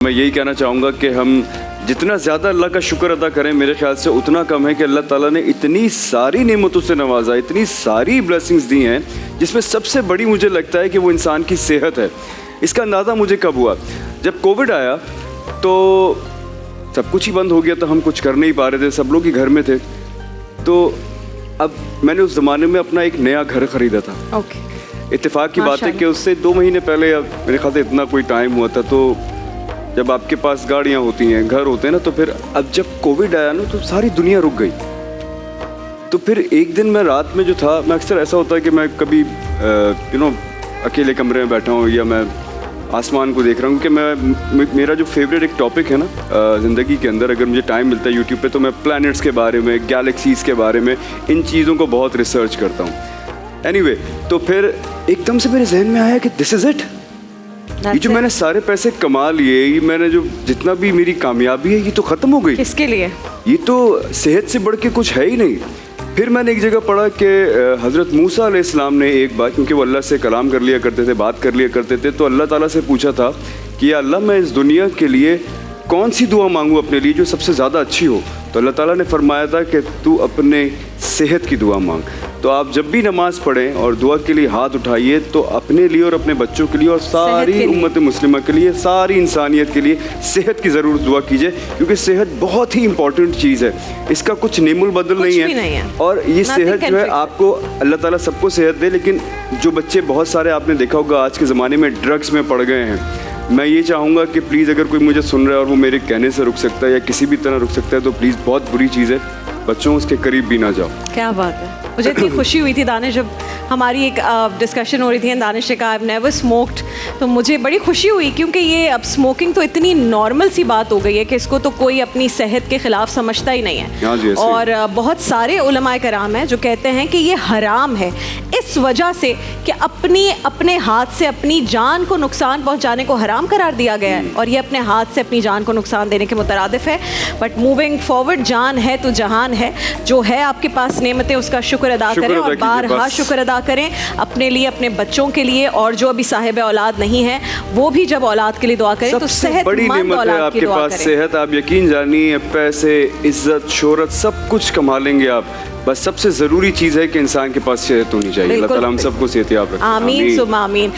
मैं यही कहना चाहूँगा कि हम जितना ज़्यादा अल्लाह का शुक्र अदा करें मेरे ख्याल से उतना कम है कि अल्लाह ताला ने इतनी सारी नेमतों से नवाजा, इतनी सारी ब्लेसिंग्स दी हैं, जिसमें सबसे बड़ी मुझे लगता है कि वो इंसान की सेहत है। इसका अंदाज़ा मुझे कब हुआ, जब कोविड आया तो सब कुछ ही बंद हो गया था, हम कुछ कर नहीं पा रहे थे, सब लोग ही घर में थे। तो अब मैंने उस ज़माने में अपना एक नया घर ख़रीदा था। इत्तेफाक की बात है कि उससे 2 महीने पहले, अब मेरे ख्याल से इतना कोई टाइम हुआ था, तो जब आपके पास गाड़ियाँ होती हैं, घर होते हैं ना, तो फिर अब जब कोविड आया ना तो सारी दुनिया रुक गई। तो फिर एक दिन मैं रात में जो था, मैं अक्सर ऐसा होता है कि मैं कभी अकेले कमरे में बैठा हूँ या मैं आसमान को देख रहा हूँ, क्योंकि मेरा जो फेवरेट एक टॉपिक है ना ज़िंदगी के अंदर, अगर मुझे टाइम मिलता है यूट्यूब पे तो मैं प्लैनेट्स के बारे में, गैलेक्सीज़ के बारे में, इन चीज़ों को बहुत रिसर्च करता हूँ। एनीवे, तो फिर एकदम से मेरे जहन में आया कि दिस इज़ इट। ये जो मैंने सारे पैसे कमा लिए, ये मैंने जो जितना भी मेरी कामयाबी है, ये तो ख़त्म हो गई। किसके लिए? ये तो सेहत से बढ़ के कुछ है ही नहीं। फिर मैंने एक जगह पढ़ा कि हज़रत मूसा अलैहिस्सलाम ने एक बार, क्योंकि वो अल्लाह से कलाम कर लिया करते थे, बात कर लिया करते थे, तो अल्लाह ताला से पूछा था कि या अल्लाह, मैं इस दुनिया के लिए कौन सी दुआ मांगूँ अपने लिए जो सबसे ज़्यादा अच्छी हो। तो अल्लाह ताला ने फरमाया था कि तू अपने सेहत की दुआ मांग। तो आप जब भी नमाज पढ़ें और दुआ के लिए हाथ उठाइए तो अपने लिए और अपने बच्चों के लिए और सारी उम्मत मुस्लिमा के लिए, सारी इंसानियत के लिए सेहत की ज़रूर दुआ कीजिए, क्योंकि सेहत बहुत ही इंपॉर्टेंट चीज़ है। इसका कुछ नेमुल बदल नहीं है। और ये सेहत जो है, आपको अल्लाह ताला सबको सेहत दे, लेकिन जो बच्चे बहुत सारे आपने देखा होगा आज के ज़माने में ड्रग्स में पड़ गए हैं, मैं ये चाहूँगा कि प्लीज़ अगर कोई मुझे सुन रहा है और वो मेरे कहने से रुक सकता है या किसी भी तरह रुक सकता है, तो प्लीज़, बहुत बुरी चीज़ है, बच्चों उसके करीब भी ना जाओ। क्या बात है, मुझे इतनी खुशी हुई थी दानिश, जब हमारी एक डिस्कशन हो रही थी, दानिश ने कहा आई हैव नेवर स्मोक्ड, तो मुझे बड़ी खुशी हुई, क्योंकि ये अब स्मोकिंग तो इतनी नॉर्मल सी बात हो गई है कि इसको तो कोई अपनी सेहत के ख़िलाफ़ समझता ही नहीं है। और बहुत सारे उलमाए कराम हैं जो कहते हैं कि ये हराम है इस वजह से कि अपने हाथ से अपनी जान को नुकसान पहुँचाने को हराम करार दिया गया है, और ये अपने हाथ से अपनी जान को नुकसान देने के मुतरादिफ है। बट मूविंग फॉरवर्ड, जान है तो जहान है, जो है आपके पास नेमतें उसका शुक्र अदा करें और बारहा शुक्र अदा करें अपने लिए, अपने बच्चों के लिए, और जो अभी साहिब औलाद नहीं है वो भी जब औलाद के लिए दुआ करें तो सेहतमंद औलाद की दुआ करें। आपके पास सेहत, आप यकीन जानिए, पैसे, इज्जत, शोहरत सब कुछ कमा लेंगे आप, बस सबसे ज़रूरी चीज़ है कि इंसान के पास सेहत होनी चाहिए। अल्लाह ताला हम सबको सेहत याब रखे। आमीन सुम्मा आमीन।